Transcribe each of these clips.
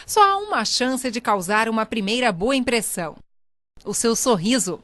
Só há uma chance de causar uma primeira boa impressão: o seu sorriso.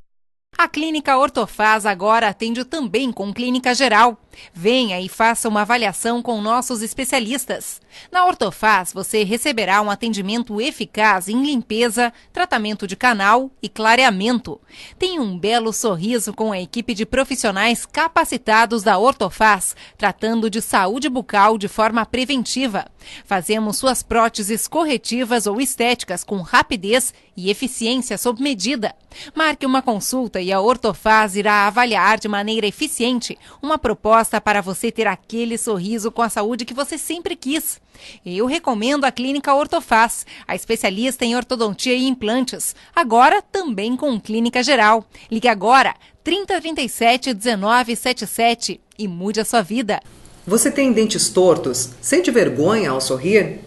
A Clínica Ortofaz agora atende também com clínica geral. Venha e faça uma avaliação com nossos especialistas. Na Ortofaz, você receberá um atendimento eficaz em limpeza, tratamento de canal e clareamento. Tem um belo sorriso com a equipe de profissionais capacitados da Ortofaz, tratando de saúde bucal de forma preventiva. Fazemos suas próteses corretivas ou estéticas com rapidez e eficiência sob medida. Marque uma consulta e a Ortofaz irá avaliar de maneira eficiente uma proposta para você ter aquele sorriso com a saúde que você sempre quis. Eu recomendo a Clínica Ortofaz, a especialista em ortodontia e implantes, agora também com clínica geral. Ligue agora 3037 1977 e mude a sua vida. Você tem dentes tortos? Sente vergonha ao sorrir?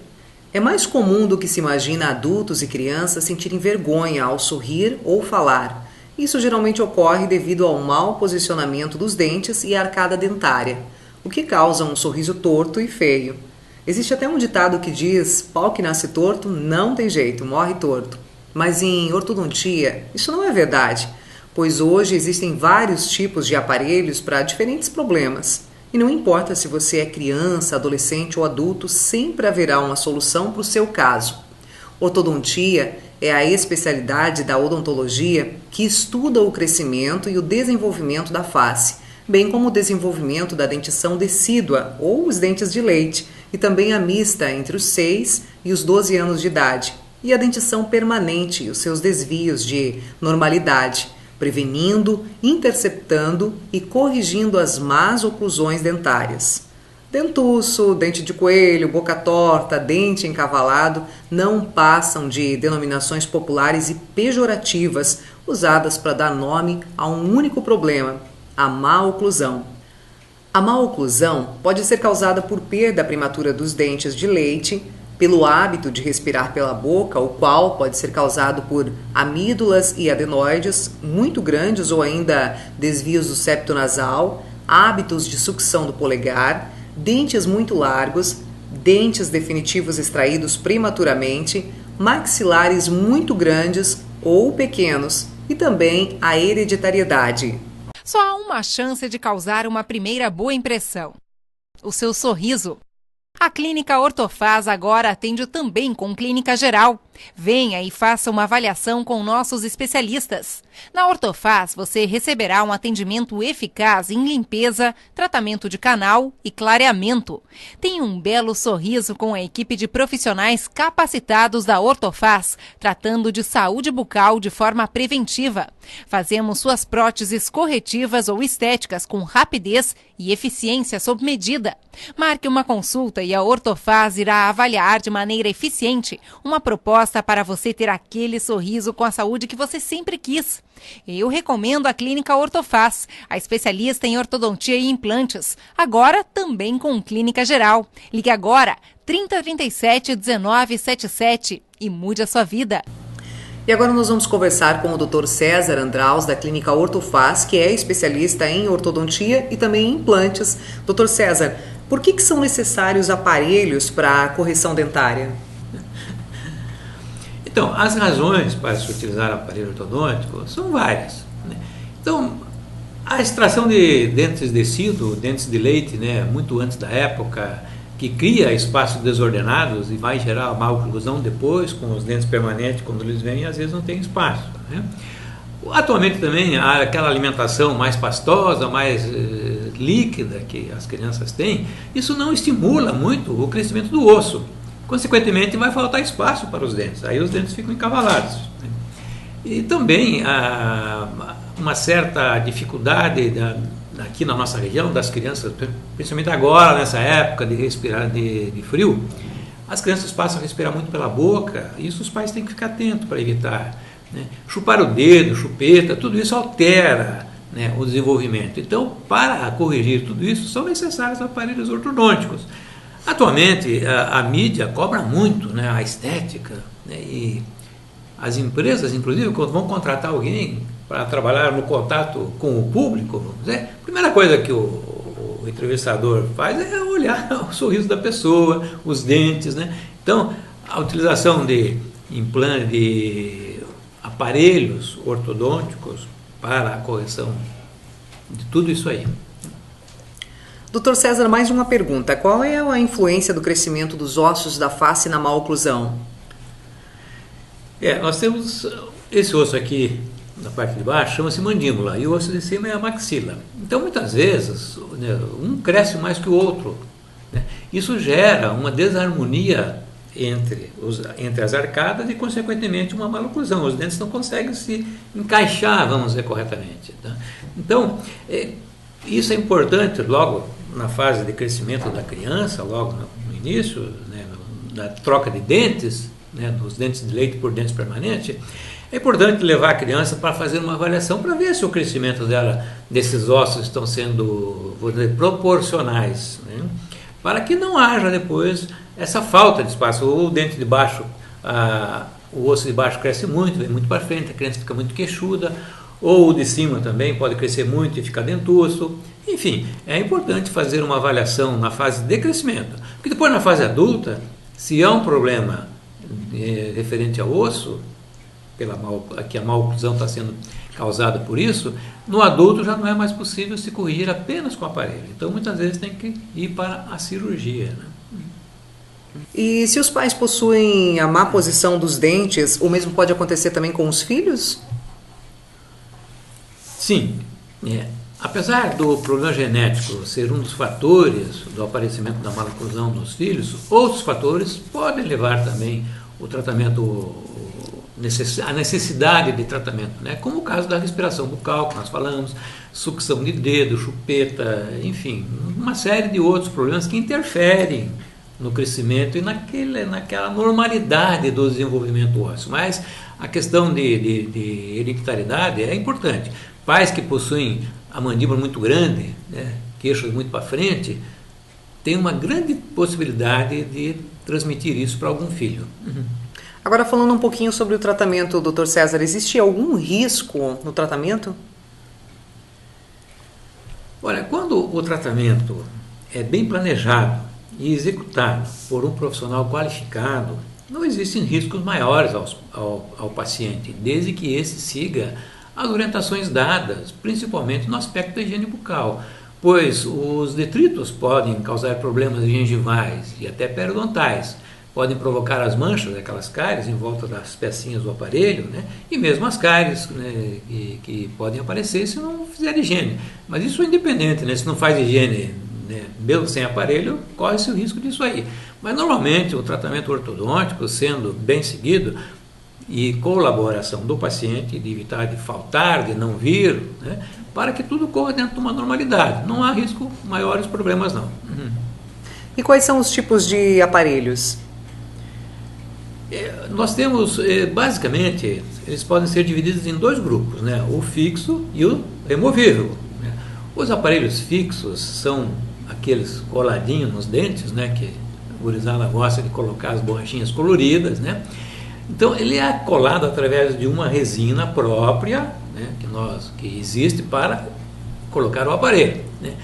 É mais comum do que se imagina adultos e crianças sentirem vergonha ao sorrir ou falar. Isso geralmente ocorre devido ao mau posicionamento dos dentes e arcada dentária, o que causa um sorriso torto e feio. Existe até um ditado que diz: pau que nasce torto não tem jeito, morre torto. Mas em ortodontia, isso não é verdade, pois hoje existem vários tipos de aparelhos para diferentes problemas. E não importa se você é criança, adolescente ou adulto, sempre haverá uma solução para o seu caso. Ortodontia é a especialidade da odontologia que estuda o crescimento e o desenvolvimento da face, bem como o desenvolvimento da dentição decídua ou os dentes de leite, e também a mista entre os 6 e os 12 anos de idade, e a dentição permanente e os seus desvios de normalidade, prevenindo, interceptando e corrigindo as más oclusões dentárias. Dentuço, dente de coelho, boca torta, dente encavalado não passam de denominações populares e pejorativas usadas para dar nome a um único problema: a má oclusão. A má oclusão pode ser causada por perda prematura dos dentes de leite, pelo hábito de respirar pela boca, o qual pode ser causado por amígdalas e adenoides muito grandes ou ainda desvios do septo nasal, hábitos de sucção do polegar, dentes muito largos, dentes definitivos extraídos prematuramente, maxilares muito grandes ou pequenos e também a hereditariedade. Só há uma chance de causar uma primeira boa impressão: o seu sorriso. A Clínica Ortofaz agora atende também com clínica geral. Venha e faça uma avaliação com nossos especialistas. Na Ortofaz, você receberá um atendimento eficaz em limpeza, tratamento de canal e clareamento. Tem um belo sorriso com a equipe de profissionais capacitados da Ortofaz, tratando de saúde bucal de forma preventiva. Fazemos suas próteses corretivas ou estéticas com rapidez e eficiência sob medida. Marque uma consulta e a Ortofaz irá avaliar de maneira eficiente uma proposta para você ter aquele sorriso com a saúde que você sempre quis. Eu recomendo a Clínica Ortofaz, a especialista em ortodontia e implantes, agora também com clínica geral. Ligue agora 3037 1977 e mude a sua vida. E agora nós vamos conversar com o Dr. César Andraus, da Clínica Ortofaz, que é especialista em ortodontia e também em implantes. Dr. César, por que são necessários aparelhos para a correção dentária? Então, as razões para se utilizar aparelho ortodôntico são várias, né? Então, a extração de dentes decíduos, dentes de leite, né, muito antes da época, que cria espaços desordenados e vai gerar má oclusão depois, com os dentes permanentes, quando eles vêm, às vezes não tem espaço, né? Atualmente também há aquela alimentação mais pastosa, mais líquida que as crianças têm, isso não estimula muito o crescimento do osso. Consequentemente, vai faltar espaço para os dentes, aí os dentes ficam encavalados, né? E também há uma certa dificuldade aqui na nossa região das crianças, principalmente agora, nessa época de respirar de frio, as crianças passam a respirar muito pela boca, e isso os pais têm que ficar atentos para evitar, né? Chupar o dedo, chupeta, tudo isso altera, né, o desenvolvimento. Então, para corrigir tudo isso, são necessários aparelhos ortodônticos. Atualmente, a mídia cobra muito, né, a estética, né, e as empresas, inclusive, quando vão contratar alguém para trabalhar no contato com o público, vamos dizer, a primeira coisa que o entrevistador faz é olhar o sorriso da pessoa, os dentes, né? Então, a utilização de implante de aparelhos ortodônticos para a correção de tudo isso aí. Dr. César, mais uma pergunta. Qual é a influência do crescimento dos ossos da face na maloclusão? Nós temos esse osso aqui na parte de baixo, chama-se mandíbula, e o osso de cima é a maxila. Então, muitas vezes, né, um cresce mais que o outro, né? Isso gera uma desarmonia entre as arcadas e, consequentemente, uma maloclusão. Os dentes não conseguem se encaixar, vamos dizer, corretamente. Tá? Então, isso é importante logo na fase de crescimento da criança, logo no início, né, da troca de dentes, né, dos dentes de leite por dentes permanentes. É importante levar a criança para fazer uma avaliação para ver se o crescimento desses ossos estão sendo, vou dizer, proporcionais, né, para que não haja depois essa falta de espaço. O dente de baixo, o osso de baixo cresce muito, vem muito para frente, a criança fica muito queixuda, ou o de cima também pode crescer muito e ficar dentuço. Enfim, é importante fazer uma avaliação na fase de crescimento, porque depois na fase adulta, se há um problema referente ao osso, que a maloclusão está sendo causada por isso, no adulto já não é mais possível se corrigir apenas com o aparelho. Então, muitas vezes tem que ir para a cirurgia, né? E se os pais possuem a má posição dos dentes, o mesmo pode acontecer também com os filhos? Sim. Apesar do problema genético ser um dos fatores do aparecimento da maloclusão nos filhos, outros fatores podem levar também o tratamento, a necessidade de tratamento, né? Como o caso da respiração bucal, que nós falamos, sucção de dedo, chupeta, enfim, uma série de outros problemas que interferem no crescimento e naquela normalidade do desenvolvimento ósseo. Mas a questão de hereditariedade é importante. Pais que possuem a mandíbula muito grande, né, queixos muito para frente, tem uma grande possibilidade de transmitir isso para algum filho. Agora, falando um pouquinho sobre o tratamento, Dr. César, existe algum risco no tratamento? Olha, quando o tratamento é bem planejado e executado por um profissional qualificado, não existem riscos maiores ao paciente, desde que esse siga as orientações dadas, principalmente no aspecto da higiene bucal, pois os detritos podem causar problemas gengivais e até periodontais, podem provocar as manchas, aquelas cáries em volta das pecinhas do aparelho, né? E mesmo as cáries, né, que podem aparecer se não fizer higiene. Mas isso é independente, né? Se não faz higiene, né, mesmo sem aparelho, corre-se o risco disso aí. Mas normalmente o tratamento ortodôntico, sendo bem seguido, e colaboração do paciente, de evitar de faltar, de não vir, né, para que tudo corra dentro de uma normalidade. Não há risco, maiores problemas não. E quais são os tipos de aparelhos? Nós temos, basicamente, eles podem ser divididos em dois grupos, né, o fixo e o removível. Né. Os aparelhos fixos são aqueles coladinhos nos dentes, né, que a gurizada gosta de colocar as borrachinhas coloridas, né. Então, ele é colado através de uma resina própria, né, que existe para colocar o aparelho, né?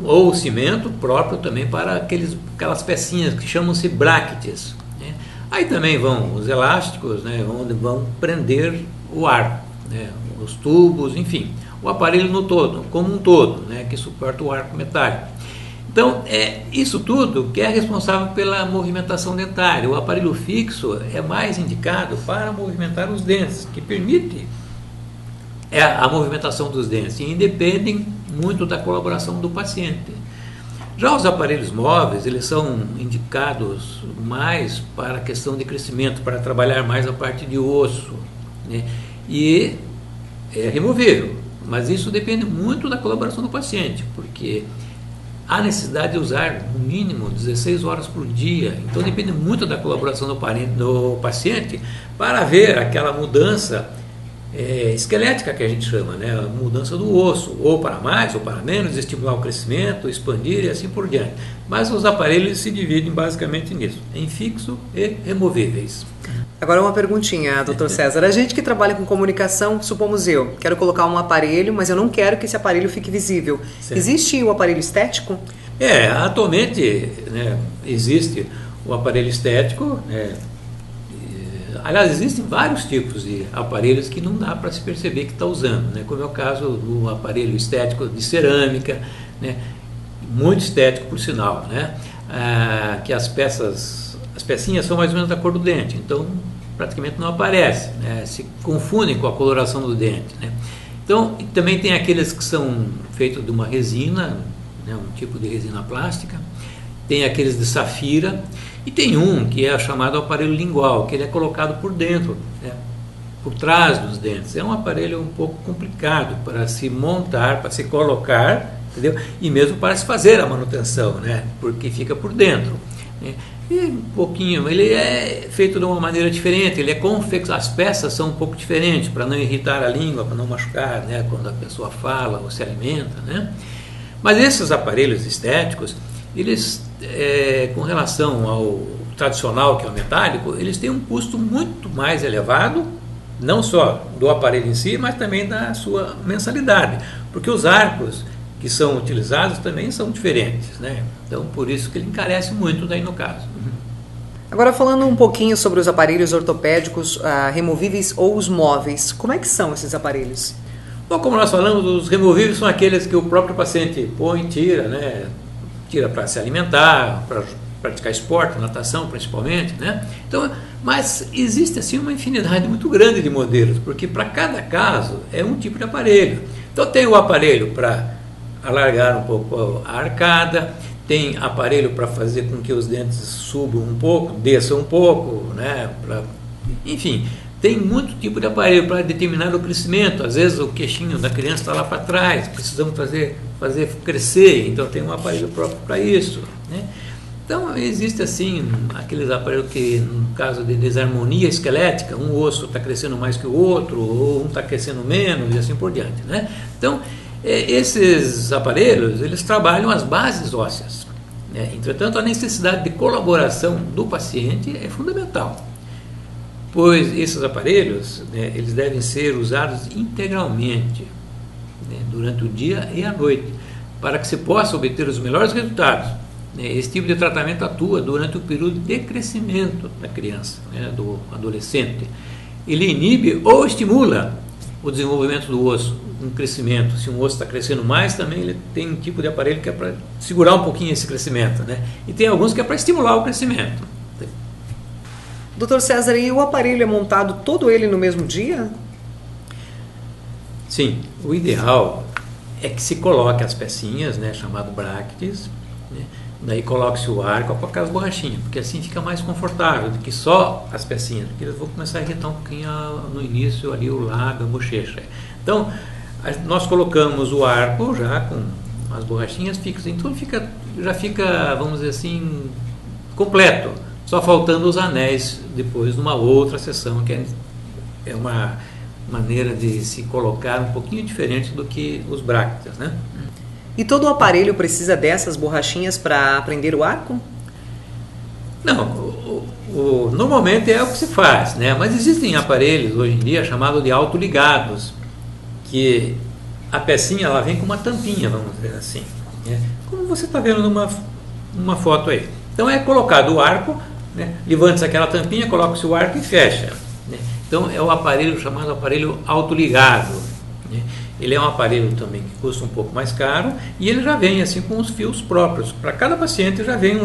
Ou o cimento próprio também para aquelas pecinhas que chamam-se brackets, né? Aí também vão os elásticos, né, onde vão prender o ar, né, os tubos, enfim, o aparelho no todo, como um todo, né, que suporta o arco metálico. Então, isso tudo que é responsável pela movimentação dentária. O aparelho fixo é mais indicado para movimentar os dentes, que permite a movimentação dos dentes e independem muito da colaboração do paciente. Já os aparelhos móveis, eles são indicados mais para a questão de crescimento, para trabalhar mais a parte de osso, né? E é removível, mas isso depende muito da colaboração do paciente, porque há necessidade de usar no mínimo 16 horas por dia. Então depende muito da colaboração do paciente para ver aquela mudança esquelética que a gente chama, né? A mudança do osso, ou para mais ou para menos, estimular o crescimento, expandir e assim por diante. Mas os aparelhos se dividem basicamente nisso, em fixo e removíveis. Agora uma perguntinha, Dr. César. A gente que trabalha com comunicação, supomos eu, quero colocar um aparelho, mas eu não quero que esse aparelho fique visível. Certo. Existe o aparelho estético? Atualmente, né, existe o aparelho estético, aliás, existem vários tipos de aparelhos que não dá para se perceber que está usando, né? Como é o caso do aparelho estético de cerâmica, né? Muito estético por sinal, né? Que as pecinhas são mais ou menos da cor do dente, então praticamente não aparece, né? Se confundem com a coloração do dente, né? Então, também tem aqueles que são feitos de uma resina, né? Um tipo de resina plástica, tem aqueles de safira, e tem um que é chamado aparelho lingual, que ele é colocado por dentro, né? Por trás dos dentes. É um aparelho um pouco complicado para se montar, para se colocar, entendeu? E mesmo para se fazer a manutenção, né? Porque fica por dentro, né? E um pouquinho, ele é feito de uma maneira diferente, ele é as peças são um pouco diferentes, para não irritar a língua, para não machucar, né? Quando a pessoa fala ou se alimenta, né? Mas esses aparelhos estéticos, eles, com relação ao tradicional, que é o metálico, eles têm um custo muito mais elevado, não só do aparelho em si, mas também da sua mensalidade, porque os arcos que são utilizados também são diferentes, né? Então, por isso que ele encarece muito daí no caso. Agora, falando um pouquinho sobre os aparelhos ortopédicos removíveis ou os móveis, como é que são esses aparelhos? Bom, como nós falamos, os removíveis são aqueles que o próprio paciente põe, tira, né? Tira para se alimentar, para praticar esporte, natação principalmente, né? Então, mas existe assim uma infinidade muito grande de modelos, porque para cada caso é um tipo de aparelho. Então tem o aparelho para alargar um pouco a arcada, tem aparelho para fazer com que os dentes subam um pouco, desçam um pouco, né? Enfim, tem muito tipo de aparelho para determinar o crescimento. Às vezes o queixinho da criança está lá para trás, precisamos fazer crescer, então tem um aparelho próprio para isso, né? Então existe assim aqueles aparelhos que, no caso de desarmonia esquelética, um osso está crescendo mais que o outro, ou um está crescendo menos, e assim por diante, né? Então esses aparelhos, eles trabalham as bases ósseas, né? Entretanto, a necessidade de colaboração do paciente é fundamental, pois esses aparelhos, né, eles devem ser usados integralmente, né, durante o dia e a noite, para que se possa obter os melhores resultados. Esse tipo de tratamento atua durante o período de crescimento da criança, né, do adolescente. Ele inibe ou estimula o desenvolvimento do osso, um crescimento. Se um osso está crescendo mais, também ele tem um tipo de aparelho que é para segurar um pouquinho esse crescimento, né? E tem alguns que é para estimular o crescimento. Dr. César, e o aparelho é montado todo ele no mesmo dia? Sim, o ideal é que se coloque as pecinhas, né, chamado brackets, né? Daí coloque-se o arco com aquelas borrachinhas, porque assim fica mais confortável do que só as pecinhas, porque eles vão começar a irritar um pouquinho no início ali o lábio, a bochecha. Então, nós colocamos o arco já com as borrachinhas fixas, então já fica, vamos dizer assim, completo, só faltando os anéis depois numa outra sessão, que é uma maneira de se colocar um pouquinho diferente do que os brackets, né? E todo o aparelho precisa dessas borrachinhas para prender o arco? Não, normalmente é o que se faz, né? Mas existem aparelhos hoje em dia chamados de autoligados, que a pecinha ela vem com uma tampinha, vamos dizer assim, né? Como você está vendo numa foto aí. Então é colocado o arco, né? Levanta-se aquela tampinha, coloca-se o arco e fecha, né? Então é o aparelho chamado aparelho autoligado, né? Ele é um aparelho também que custa um pouco mais caro e ele já vem assim com os fios próprios. Para cada paciente já vem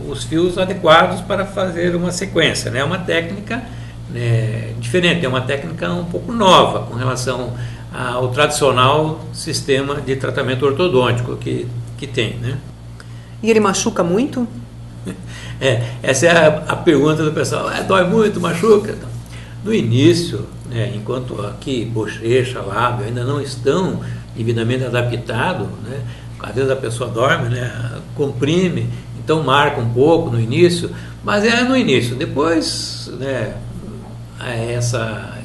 os fios adequados para fazer uma sequência, né? É uma técnica, né, diferente, é uma técnica um pouco nova com relação ao tradicional sistema de tratamento ortodôntico que tem, né? E ele machuca muito? Essa é a pergunta do pessoal. Dói muito, machuca? No início, né, enquanto aqui bochecha, lábio ainda não estão devidamente adaptados, né, às vezes a pessoa dorme, né, comprime, então marca um pouco no início, mas é no início. Depois, né,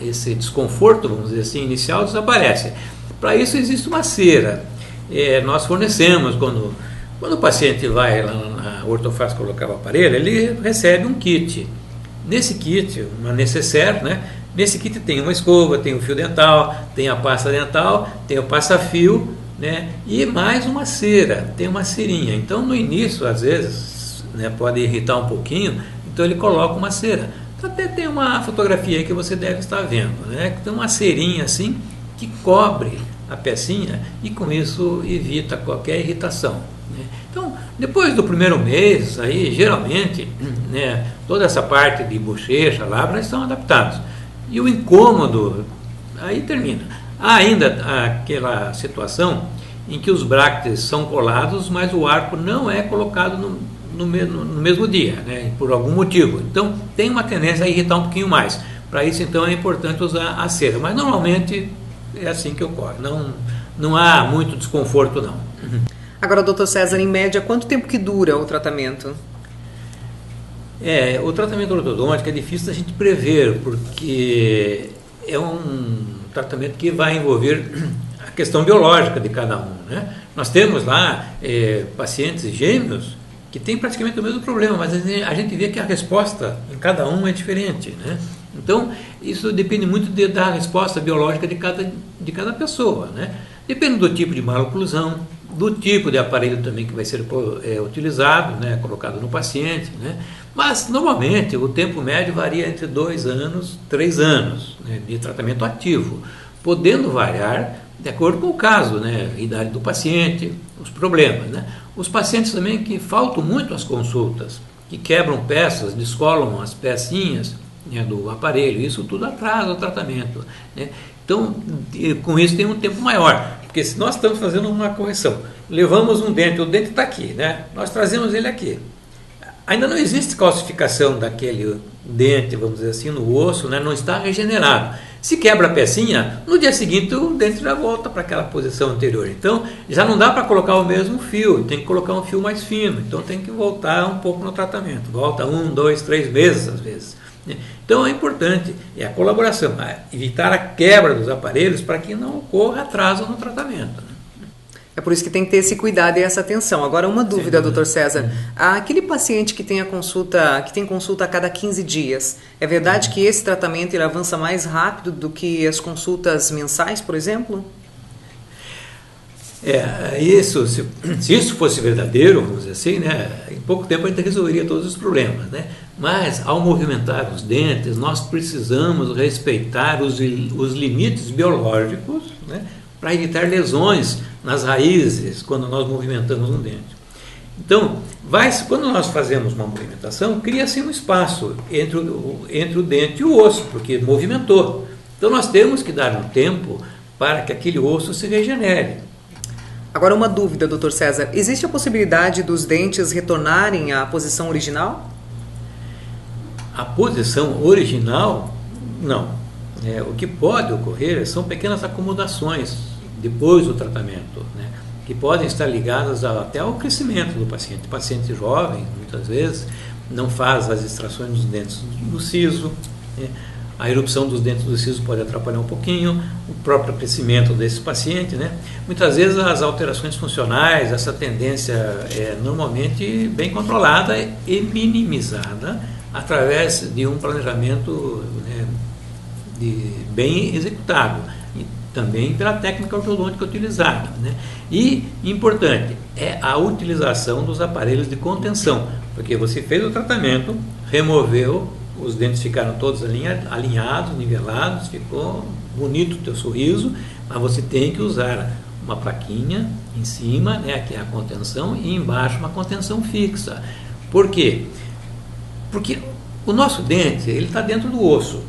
esse desconforto, vamos dizer assim, inicial desaparece. Para isso existe uma cera. Nós fornecemos, quando o paciente vai lá na ortofaz colocar o aparelho, ele recebe um kit. Nesse kit, uma necessaire, né? Nesse kit tem uma escova, tem o fio dental, tem a pasta dental, tem o passa-fio, né? E mais uma cera, tem uma cerinha. Então, no início, às vezes, né, pode irritar um pouquinho, então ele coloca uma cera. Até tem uma fotografia aí que você deve estar vendo, né? Tem uma cerinha assim que cobre a pecinha e com isso evita qualquer irritação, né? Então, depois do primeiro mês, aí geralmente, né, toda essa parte de bochecha, lábios estão adaptados. E o incômodo aí termina. Há ainda aquela situação em que os bractes são colados, mas o arco não é colocado no mesmo dia, né, por algum motivo. Então, tem uma tendência a irritar um pouquinho mais. Para isso, então, é importante usar a cera. Mas, normalmente, é assim que ocorre. Não há muito desconforto, não. Agora, doutor César, em média, quanto tempo que dura o tratamento? O tratamento ortodôntico é difícil da gente prever, porque é um tratamento que vai envolver a questão biológica de cada um, né? Nós temos lá pacientes gêmeos que têm praticamente o mesmo problema, mas a gente vê que a resposta em cada um é diferente, né? Então, isso depende muito da resposta biológica de cada pessoa, né? Depende do tipo de maloclusão, do tipo de aparelho também que vai ser utilizado, né, colocado no paciente, né? Mas, normalmente, o tempo médio varia entre 2 anos, 3 anos, né, de tratamento ativo, podendo variar de acordo com o caso, né, a idade do paciente, os problemas, né? Os pacientes também que faltam muito às consultas, que quebram peças, descolam as pecinhas, né, do aparelho, isso tudo atrasa o tratamento, né? Então, com isso tem um tempo maior, porque se nós estamos fazendo uma correção, levamos um dente, o dente está aqui, né? Nós trazemos ele aqui. Ainda não existe calcificação daquele dente, vamos dizer assim, no osso, né? Não está regenerado. Se quebra a pecinha, no dia seguinte o dente já volta para aquela posição anterior. Então, já não dá para colocar o mesmo fio, tem que colocar um fio mais fino. Então, tem que voltar um pouco no tratamento. Volta 1, 2, 3 vezes às vezes. Então, é importante a colaboração, evitar a quebra dos aparelhos para que não ocorra atraso no tratamento. É por isso que tem que ter esse cuidado e essa atenção. Agora, uma dúvida, doutor César. Aquele paciente que tem consulta a cada 15 dias, é verdade que esse tratamento ele avança mais rápido do que as consultas mensais, por exemplo? Se isso fosse verdadeiro, vamos dizer assim, né, em pouco tempo a gente resolveria todos os problemas, né? Mas, ao movimentar os dentes, nós precisamos respeitar os limites biológicos, né, para evitar lesões nas raízes quando nós movimentamos um dente. Então, quando nós fazemos uma movimentação, cria-se um espaço entre o dente e o osso, porque movimentou. Então, nós temos que dar um tempo para que aquele osso se regenere. Agora, uma dúvida, doutor César. Existe a possibilidade dos dentes retornarem à posição original? A posição original, não. O que pode ocorrer são pequenas acomodações depois do tratamento, né, que podem estar ligadas até ao crescimento do paciente. O paciente jovem, muitas vezes, não faz as extrações dos dentes do siso, né? A erupção dos dentes do siso pode atrapalhar um pouquinho o próprio crescimento desse paciente, né? Muitas vezes as alterações funcionais, essa tendência é normalmente bem controlada e minimizada através de um planejamento, né, bem executado, e também pela técnica ortodôntica utilizada, né? E, importante, é a utilização dos aparelhos de contenção, porque você fez o tratamento, removeu, os dentes ficaram todos alinhados, nivelados, ficou bonito o teu sorriso, mas você tem que usar uma plaquinha em cima, né, que é a contenção, e embaixo uma contenção fixa. Por quê? Porque o nosso dente, ele está dentro do osso,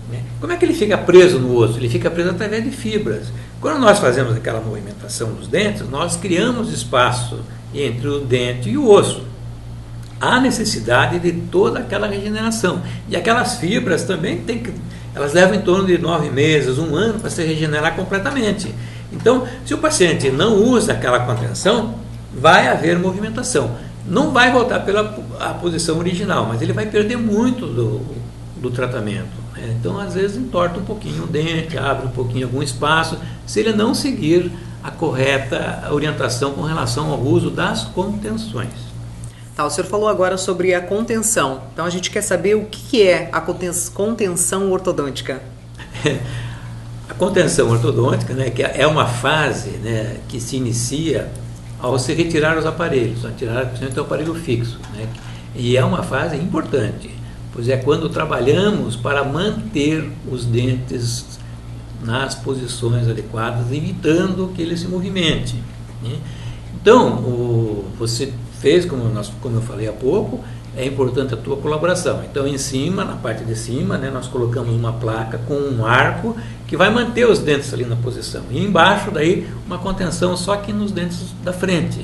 né? Como é que ele fica preso no osso? Ele fica preso através de fibras. Quando nós fazemos aquela movimentação dos dentes, nós criamos espaço entre o dente e o osso. Há necessidade de toda aquela regeneração. E aquelas fibras também elas levam em torno de 9 meses, 1 ano para se regenerar completamente. Então, se o paciente não usa aquela contenção, vai haver movimentação. Não vai voltar a posição original, mas ele vai perder muito do tratamento, né? Então, às vezes, entorta um pouquinho o dente, abre um pouquinho algum espaço, se ele não seguir a correta orientação com relação ao uso das contenções. Tá, o senhor falou agora sobre a contenção. Então, a gente quer saber o que é a contenção ortodôntica. A contenção ortodôntica, né, que é uma fase, né, que se inicia ao se retirar os aparelhos, a tirar principalmente o aparelho fixo, né, E é uma fase importante, pois é quando trabalhamos para manter os dentes nas posições adequadas, evitando que ele se movimente, né? Então, você fez, como eu falei há pouco, é importante a tua colaboração. Então, em cima, na parte de cima, né, nós colocamos uma placa com um arco que vai manter os dentes ali na posição. E embaixo, daí, uma contenção só aqui nos dentes da frente.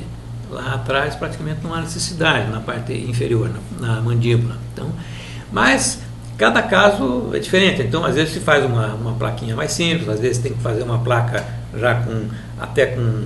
Lá atrás, praticamente não há necessidade, na parte inferior, na mandíbula. Então, mas cada caso é diferente. Então, às vezes se faz uma plaquinha mais simples, às vezes tem que fazer uma placa já até com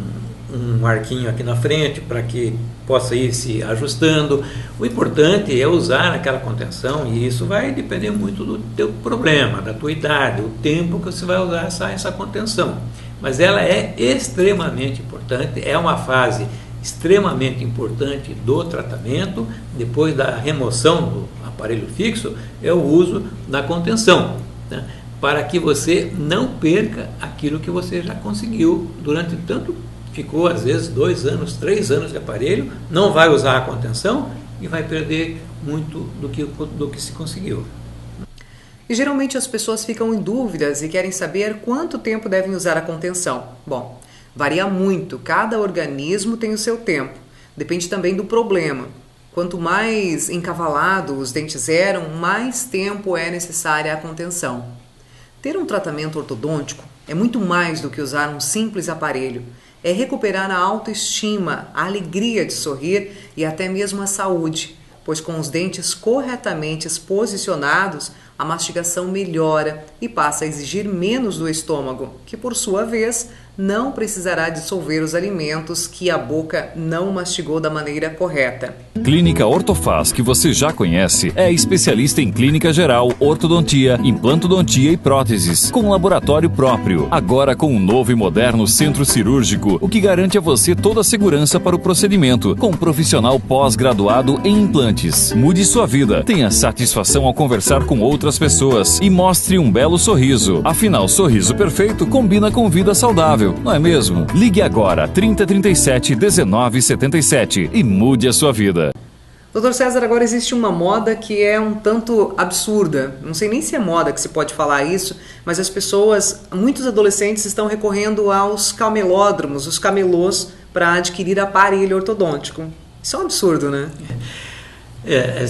um arquinho aqui na frente para que possa ir se ajustando. O importante é usar aquela contenção, e isso vai depender muito do teu problema, da tua idade, o tempo que você vai usar essa contenção. Mas ela é extremamente importante, é uma fase extremamente importante do tratamento. Depois da remoção do aparelho fixo, é o uso da contenção, né? Para que você não perca aquilo que você já conseguiu durante tanto tempo. Ficou às vezes 2 anos, 3 anos de aparelho, não vai usar a contenção e vai perder muito do que se conseguiu. E geralmente as pessoas ficam em dúvidas e querem saber quanto tempo devem usar a contenção. Bom, varia muito, cada organismo tem o seu tempo, depende também do problema. Quanto mais encavalados os dentes eram, mais tempo é necessária a contenção. Ter um tratamento ortodôntico é muito mais do que usar um simples aparelho. É recuperar a autoestima, a alegria de sorrir e até mesmo a saúde, pois com os dentes corretamente posicionados, a mastigação melhora e passa a exigir menos do estômago, que por sua vez não precisará dissolver os alimentos que a boca não mastigou da maneira correta. Clínica Ortofaz, que você já conhece, é especialista em clínica geral, ortodontia, implantodontia e próteses, com laboratório próprio. Agora com um novo e moderno centro cirúrgico, o que garante a você toda a segurança para o procedimento, com um profissional pós-graduado em implantes. Mude sua vida, tenha satisfação ao conversar com outras pessoas e mostre um belo sorriso. Afinal, sorriso perfeito combina com vida saudável, não é mesmo? Ligue agora, 3037 1977 e mude a sua vida. Doutor César, agora existe uma moda que é um tanto absurda. Não sei nem se é moda que se pode falar isso, mas as pessoas, muitos adolescentes estão recorrendo aos camelódromos, os camelôs, para adquirir aparelho ortodôntico. Isso é um absurdo, né?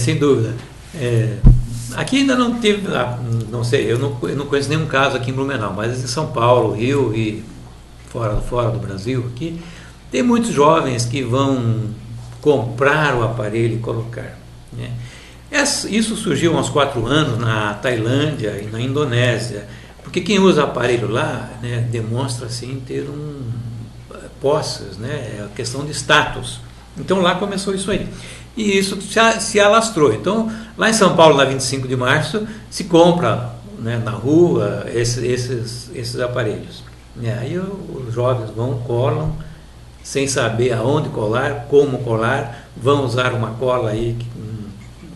Sem dúvida. Aqui ainda não teve, não sei, eu não conheço nenhum caso aqui em Blumenau, mas em São Paulo, Rio e fora do Brasil, aqui, tem muitos jovens que vão comprar o aparelho e colocar, né? Isso surgiu há uns 4 anos na Tailândia e na Indonésia, porque quem usa aparelho lá, né, demonstra assim ter posses, né, é a questão de status. Então lá começou isso aí. E isso se alastrou. Então, lá em São Paulo, na 25 de março, se compra, né, na rua esses aparelhos. E aí os jovens colam, sem saber aonde colar, como colar, vão usar uma cola aí,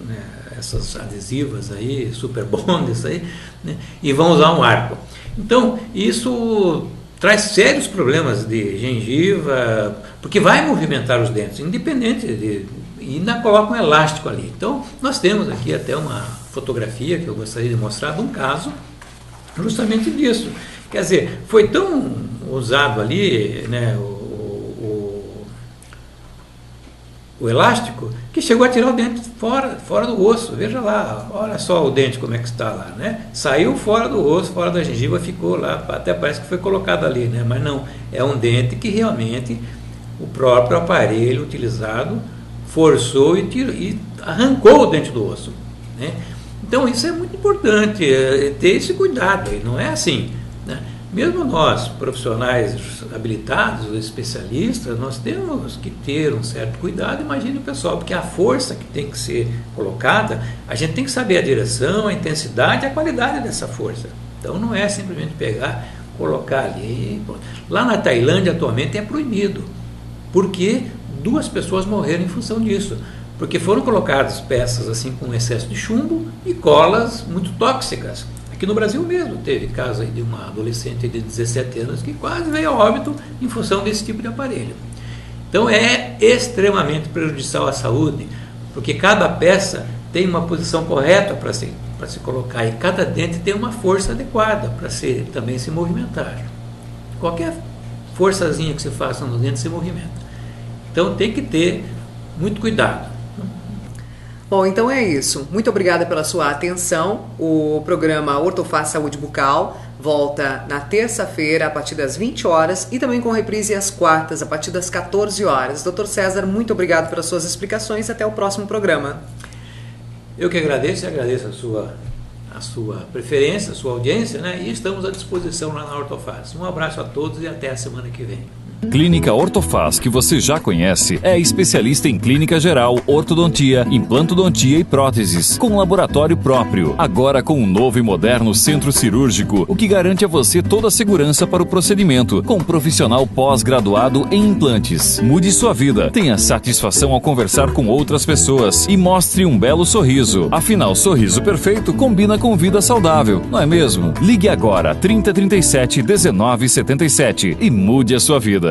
né, essas adesivas aí, super bondes aí, né, e vão usar um arco. Então, isso traz sérios problemas de gengiva, porque vai movimentar os dentes, independente e ainda coloca um elástico ali. Então, nós temos aqui até uma fotografia que eu gostaria de mostrar de um caso justamente disso. Quer dizer, foi tão usado ali, né, o elástico, que chegou a tirar o dente fora do osso. Veja lá, olha só o dente como é que está lá, né? Saiu fora do osso, fora da gengiva, ficou lá, até parece que foi colocado ali, né? Mas não, é um dente que realmente o próprio aparelho utilizado forçou e arrancou o dente do osso, né? Então isso é muito importante, ter esse cuidado, não é assim, né? Mesmo nós, profissionais habilitados, especialistas, nós temos que ter um certo cuidado, imagine o pessoal, porque a força que tem que ser colocada, a gente tem que saber a direção, a intensidade e a qualidade dessa força. Então não é simplesmente pegar, colocar ali. Lá na Tailândia atualmente é proibido, porque 2 pessoas morreram em função disso, porque foram colocadas peças assim com excesso de chumbo e colas muito tóxicas. Aqui no Brasil mesmo teve caso aí de uma adolescente de 17 anos que quase veio a óbito em função desse tipo de aparelho. Então é extremamente prejudicial à saúde, porque cada peça tem uma posição correta para se colocar e cada dente tem uma força adequada para também se movimentar. Qualquer forçazinha que você faça no dente se movimenta. Então tem que ter muito cuidado. Bom, então é isso. Muito obrigada pela sua atenção. O programa Ortofaz Saúde Bucal volta na terça-feira a partir das 20 horas e também com reprise às quartas a partir das 14 horas. Dr. César, muito obrigado pelas suas explicações. Até o próximo programa. Eu que agradeço e agradeço a sua preferência, a sua audiência, né? E estamos à disposição lá na Ortofaz. Um abraço a todos e até a semana que vem. Clínica Ortofaz, que você já conhece, é especialista em clínica geral, ortodontia, implantodontia e próteses, com laboratório próprio. Agora com um novo e moderno centro cirúrgico, o que garante a você toda a segurança para o procedimento, com um profissional pós-graduado em implantes. Mude sua vida, tenha satisfação ao conversar com outras pessoas e mostre um belo sorriso. Afinal, sorriso perfeito combina com vida saudável, não é mesmo? Ligue agora 3037 1977 e mude a sua vida.